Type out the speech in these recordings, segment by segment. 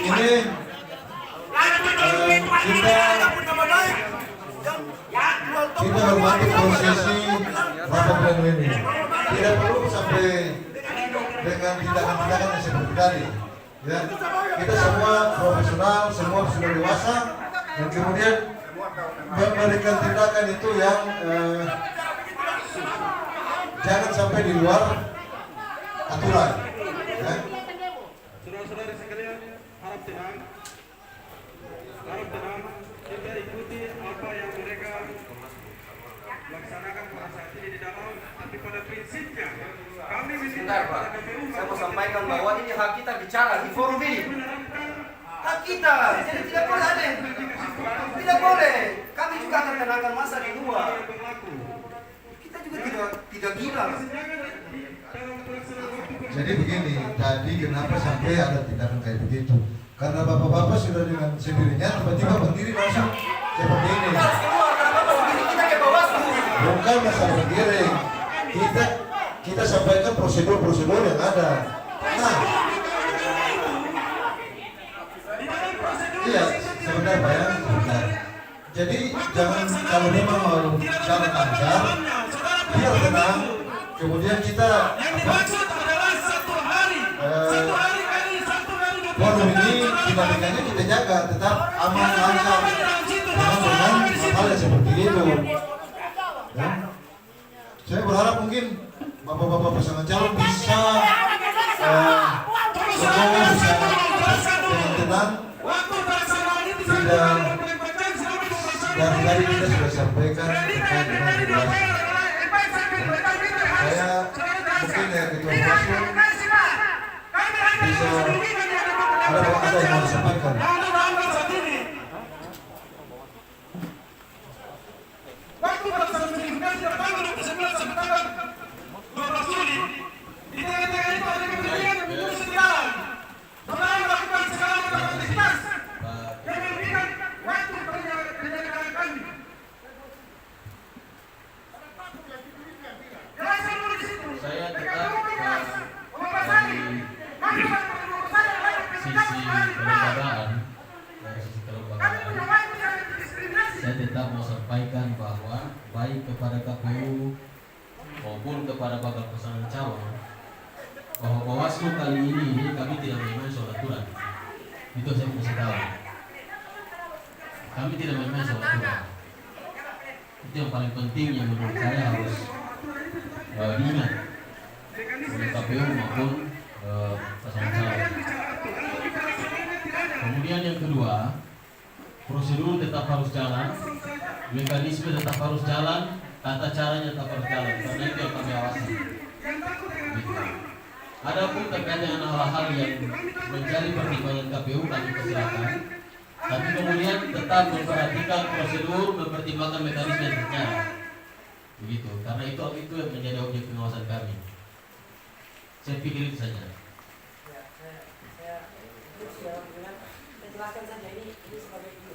begini, kita hormati prosesi rapat pleno ini. Tidak perlu sampai dengan tindakan-tindakan yang seperti tadi. Ya, kita semua profesional, semua sudah dewasa, dan kemudian memberikan tindakan itu yang jangan sampai di luar aturan. Ya. Saudara-saudari sekalian, harap tenang. Kita ikuti apa yang mereka laksanakan pada saat ini di dalam. Tapi pada prinsipnya kami minta kepada KPU. Saya mau sampaikan bahwa ini hak kita bicara di forum ini. Hak kita, jadi tidak boleh ada yang tidak boleh. Kami juga akan tenangkan masa di luar. Kita juga tidak gila. Jadi begini, tadi kenapa sampai ada tindakan kayak begitu? Karena bapak-bapak sudah dengan sendirinya tiba-tiba berdiri langsung seperti ini. Bukan masalah berdiri, kita sampaikan prosedur-prosedur yang ada. Nah, iya, sebentar Pak ya, sebentar. Jadi jangan, kalau memang mau jalan lancar, biar tenang. Kemudian kita forum ini dinamikanya kita jaga tetap aman lancar dengan hal yang seperti itu. Ya. Saya berharap mungkin bapak-bapak pasangan calon bisa dengan tenang, tidak dari tadi kita sudah sampaikan terkait dengan regulasi. Saya mungkin ya ketua Bawaslu bisa ada yang mau disampaikan. Waktu pelaksanaan verifikasi yang tanggal 29 September 12 Juli di tengah-tengah itu ada kepentingan yang mengurus jalan. Saudara melakukan segala macam aktivitas yang memberikan waktu penyelenggaraan kami. Jelasan dulu di situ. Saya tetap dari sisi kelembagaan, saya tetap mau sampaikan bahwa baik kepada KPU maupun kepada bakal pasangan calon bahwa Bawaslu kali ini kami tidak main-main soal aturan. Itu saya mau tahu. Kami tidak main-main soal aturan. Itu yang paling penting yang menurut saya harus diingat oleh KPU maupun pasangan calon. Kemudian yang kedua, prosedur tetap harus jalan, mekanisme tetap harus jalan, tata caranya tetap harus jalan, karena itu yang kami awasi. Gitu. Adapun terkait dengan hal-hal yang menjadi pertimbangan KPU kami persilakan, tapi kemudian tetap memperhatikan prosedur, mempertimbangkan mekanisme yang berjalan. Begitu, karena itu yang menjadi objek pengawasan kami. Saya pikir itu saja. Jelaskan saja ini sebagai itu.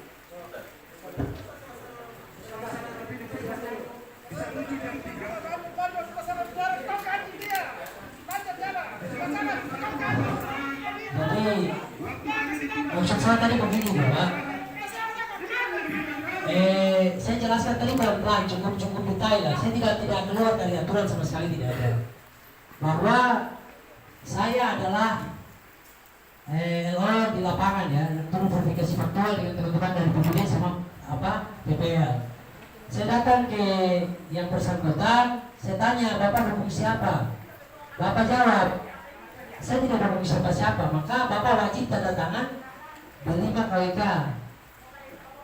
Jadi maksud saya tadi begini Bapak. Saya jelaskan tadi pelan-pelan, cukup detail lah. Saya tidak keluar dari aturan sama sekali, tidak ada. Bahwa saya adalah LO di lapangan ya, turun verifikasi faktual dengan teman-teman dari PPD sama PPL. Saya datang ke yang bersangkutan, saya tanya, Bapak hubungi siapa? Bapak jawab, saya tidak hubungi siapa-siapa, maka Bapak wajib tanda tangan berlima KWK.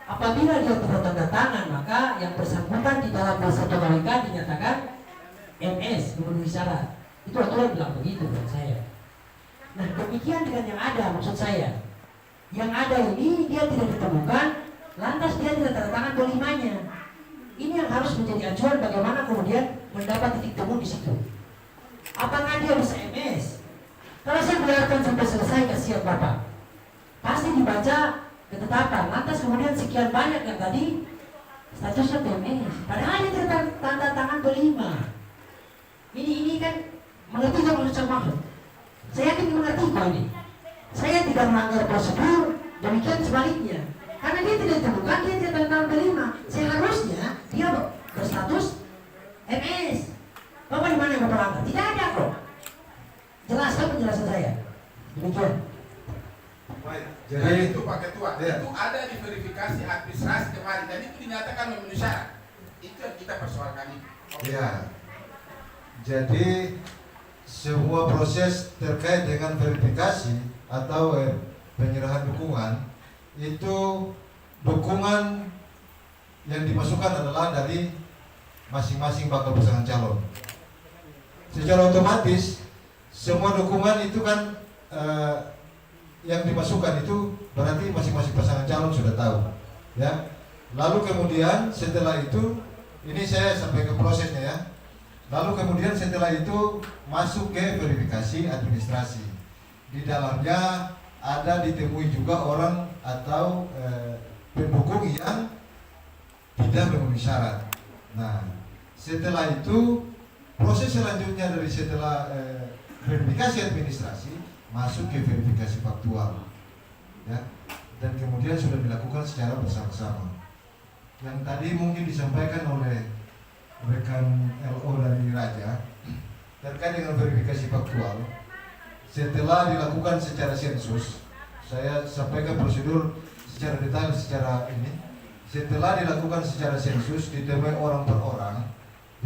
Apabila dia tidak tanda tangan, maka yang bersangkutan di dalam satu KWK dinyatakan MS, memenuhi syarat. Itu aturan bilang begitu buat saya. Nah, demikian dengan yang ada, maksud saya. Yang ada ini dia tidak ditemukan, lantas dia tidak tanda tangan kelimanya. Ini yang harus menjadi acuan bagaimana kemudian mendapat titik temu di situ. Apakah dia bisa MS? Kalau saya biarkan sampai selesai, kasihan Bapak. Pasti dibaca ketetapan, lantas kemudian sekian banyak yang tadi statusnya PMS. Padahal dia tidak tanda tangan kelima. Ini kan mengerti nggak maksud saya maksud? Saya yakin mengerti kok ini. Saya tidak melanggar prosedur, demikian sebaliknya. Karena dia tidak ditemukan, dia tidak tanda tangan B5. Seharusnya dia berstatus MS. Bapak di mana yang Bapak langgar? Tidak ada kok. Jelaskan penjelasan saya. Demikian. Baik. Jadi Jadi itu Pak Ketua, Ya. itu ada di verifikasi administrasi kemarin dan itu dinyatakan memenuhi syarat. Itu yang kita persoalkan itu. ya. Jadi semua proses terkait dengan verifikasi atau penyerahan dukungan itu dukungan yang dimasukkan adalah dari masing-masing bakal pasangan calon. Secara otomatis semua dukungan itu kan yang dimasukkan itu berarti masing-masing pasangan calon sudah tahu, ya. Lalu kemudian setelah itu ini saya sampai ke prosesnya ya. Lalu kemudian setelah itu masuk ke verifikasi administrasi. Di dalamnya ada ditemui juga orang atau pendukung yang tidak memenuhi syarat. Nah, setelah itu proses selanjutnya dari setelah verifikasi administrasi masuk ke verifikasi faktual, ya. Dan kemudian sudah dilakukan secara bersama-sama. Yang tadi mungkin disampaikan oleh rekan LO dari Raja terkait dengan verifikasi faktual. Setelah dilakukan secara sensus, saya sampaikan prosedur secara detail secara ini. Setelah dilakukan secara sensus, ditemui orang per orang,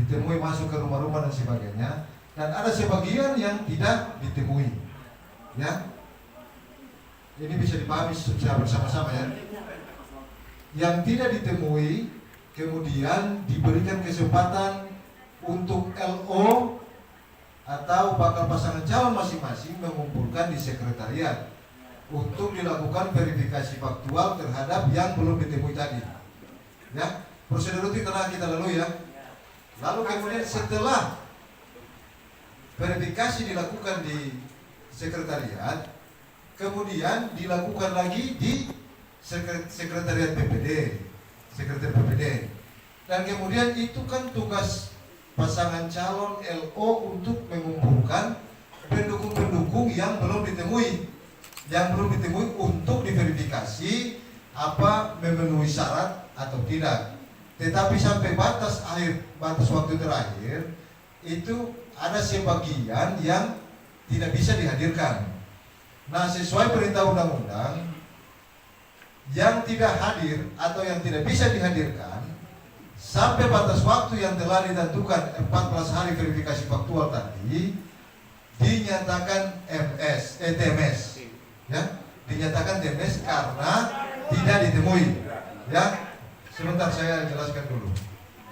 ditemui masuk ke rumah-rumah dan sebagainya, dan ada sebagian yang tidak ditemui, ya. Ini bisa dipahami secara bersama-sama ya. Yang tidak ditemui kemudian diberikan kesempatan untuk LO atau bakal pasangan calon masing-masing mengumpulkan di sekretariat untuk dilakukan verifikasi faktual terhadap yang belum ditemui tadi. Ya, prosedur itu telah kita lalui ya. Lalu kemudian setelah verifikasi dilakukan di sekretariat, kemudian dilakukan lagi di sekretariat PPD, sekretariat PPD. Dan kemudian itu kan tugas pasangan calon LO untuk mengumpulkan pendukung-pendukung yang belum ditemui, untuk diverifikasi apa memenuhi syarat atau tidak. Tetapi sampai batas waktu terakhir itu ada sebagian yang tidak bisa dihadirkan. Nah, sesuai perintah undang-undang, yang tidak hadir atau yang tidak bisa dihadirkan sampai batas waktu yang telah ditentukan 14 hari verifikasi faktual tadi dinyatakan TMS, ya, dinyatakan TMS karena tidak ditemui, ya. Sebentar saya jelaskan dulu.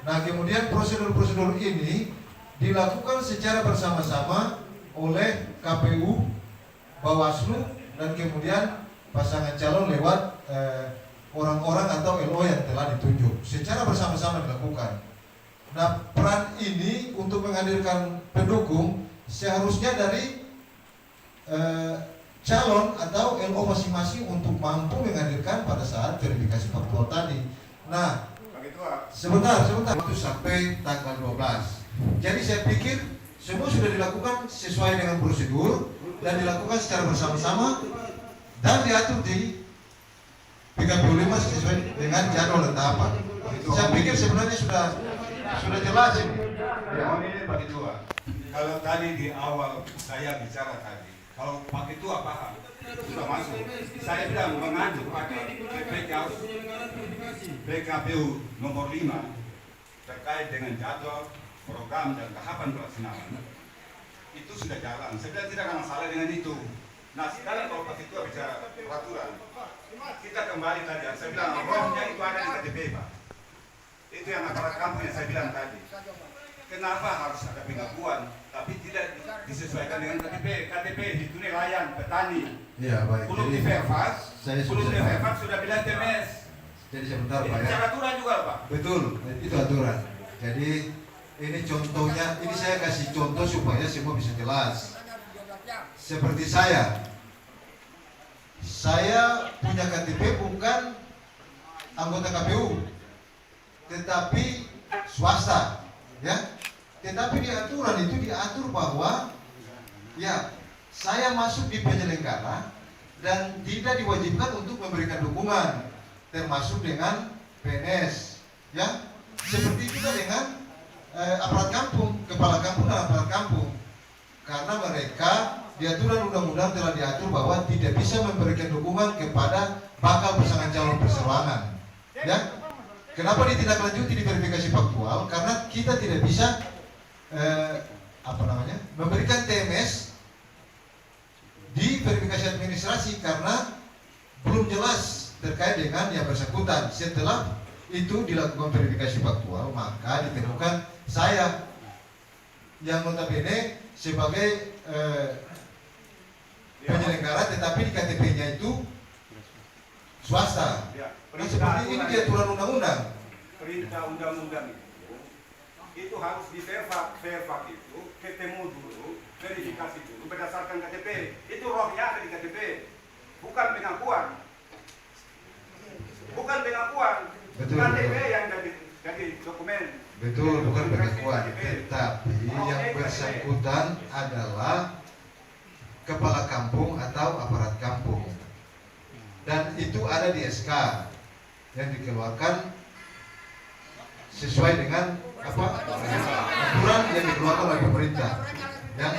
Nah, kemudian prosedur-prosedur ini dilakukan secara bersama-sama oleh KPU, Bawaslu, dan kemudian pasangan calon lewat orang-orang atau LO yang telah ditunjuk secara bersama-sama dilakukan. Nah, peran ini untuk menghadirkan pendukung seharusnya dari calon atau LO masing-masing untuk mampu menghadirkan pada saat verifikasi faktual tadi. Nah, sebentar itu sampai tanggal 12. Jadi saya pikir semua sudah dilakukan sesuai dengan prosedur dan dilakukan secara bersama-sama dan diatur di PKPU 5 sesuai dengan jadwal dan tahapan. Saya pikir sebenarnya sudah jelas ini. Ya, ini Pak Ketua. Kalau tadi di awal saya bicara tadi, kalau Pak Ketua paham, sudah masuk. Saya bilang mengacu pada PKPU nomor 5 terkait dengan jadwal, program dan tahapan pelaksanaan. Itu sudah jalan. Saya bilang tidak ada masalah dengan itu. Nah, sekarang kalau Pak Ketua bicara peraturan, kita kembali tadi. Saya bilang rohnya itu ada di KTP, Pak. Itu yang aparat kampung yang saya bilang tadi. Kenapa harus ada pengakuan, tapi tidak disesuaikan dengan KTP? KTP itu nelayan, petani. Iya, baik. Belum di Fairfax, sudah bilang TMS. Jadi sebentar Pak ya. Cara aturan juga Pak. Betul, itu aturan. Jadi ini contohnya, ini saya kasih contoh supaya semua bisa jelas. Seperti saya punya KTP bukan anggota KPU, tetapi swasta, ya. Tetapi di aturan itu diatur bahwa, ya, saya masuk di penyelenggara dan tidak diwajibkan untuk memberikan dukungan, termasuk dengan PNS, ya. Seperti juga dengan aparat kampung, kepala kampung dan aparat kampung, karena mereka di aturan undang-undang telah diatur bahwa tidak bisa memberikan dukungan kepada bakal pasangan calon perseorangan, ya. Kenapa ditindaklanjuti di verifikasi faktual? Karena kita tidak bisa memberikan TMS di verifikasi administrasi karena belum jelas terkait dengan yang bersangkutan. Setelah itu dilakukan verifikasi faktual, maka ditemukan saya yang notabene sebagai penyelenggara, tetapi di KTP-nya itu swasta. Nah, seperti ini diaturan undang-undang. Perintah undang-undang itu harus di verify itu, ketemu dulu, verifikasi dulu berdasarkan KTP. Itu rohnya ada di KTP, bukan pengakuan. Bukan pengakuan. Betul, KTP betul. yang jadi dokumen. Betul, bukan pengakuan, tetapi yang bersangkutan adalah kepala kampung atau aparat kampung. Dan itu ada di SK yang dikeluarkan sesuai dengan aturan yang dikeluarkan oleh pemerintah. Yang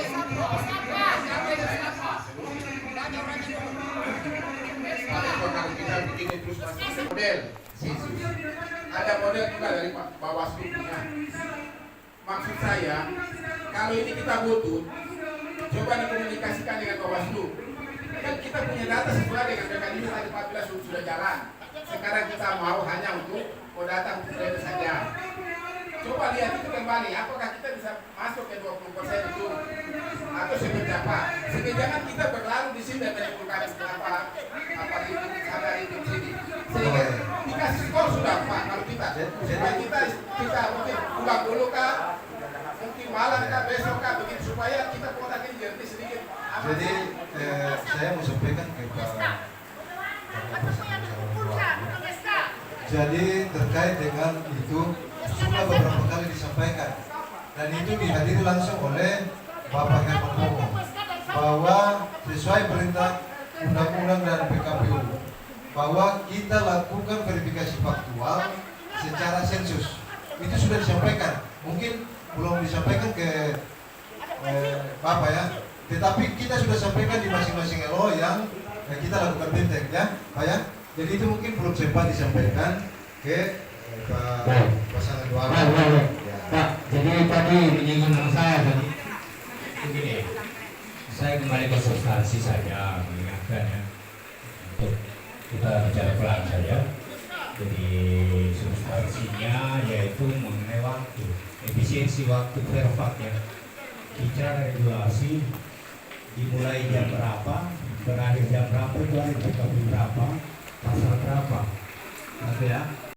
Kalau kita begini terus model sensus. Ada model juga dari Bawaslu punya. Maksud saya, kalau ini kita butuh, coba dikomunikasikan dengan Bawaslu. Kan kita punya data sesuai dengan mekanisme tadi 14 sudah jalan. Sekarang kita mau hanya untuk data untuk itu saja. Coba lihat itu kembali, apakah kita bisa masuk ke 20% itu atau seperti apa? Sehingga jangan kita berlalu di sini dan menimbulkan apa itu sini. Sehingga dikasih skor sudah Pak kalau kita. Supaya kita mungkin pulang dulu kah, mungkin malam kah, besok kah, begitu supaya kita kotak ini jadi sedikit. jadi saya mau sampaikan ke jadi terkait dengan itu sudah beberapa kali disampaikan dan itu dihadiri langsung oleh Bapak Herman Pomo bahwa sesuai perintah undang-undang dan PKPU bahwa kita lakukan verifikasi faktual secara sensus. Itu sudah disampaikan, mungkin belum disampaikan ke Bapak ya, tetapi kita sudah sampaikan di masing-masing LO yang kita lakukan bintang ya Pak ya. Jadi itu mungkin belum sempat disampaikan ke pasangan dua. Ya. Pak, jadi tadi menyinggung saya tadi begini, saya kembali ke substansi saja mengingatkan ya, untuk kita bicara pelan saja. Jadi substansinya yaitu mengenai waktu, efisiensi waktu verfak ya. Bicara regulasi dimulai jam berapa, berakhir jam berapa, itu ada PKPU berapa, pasal berapa, gitu ya.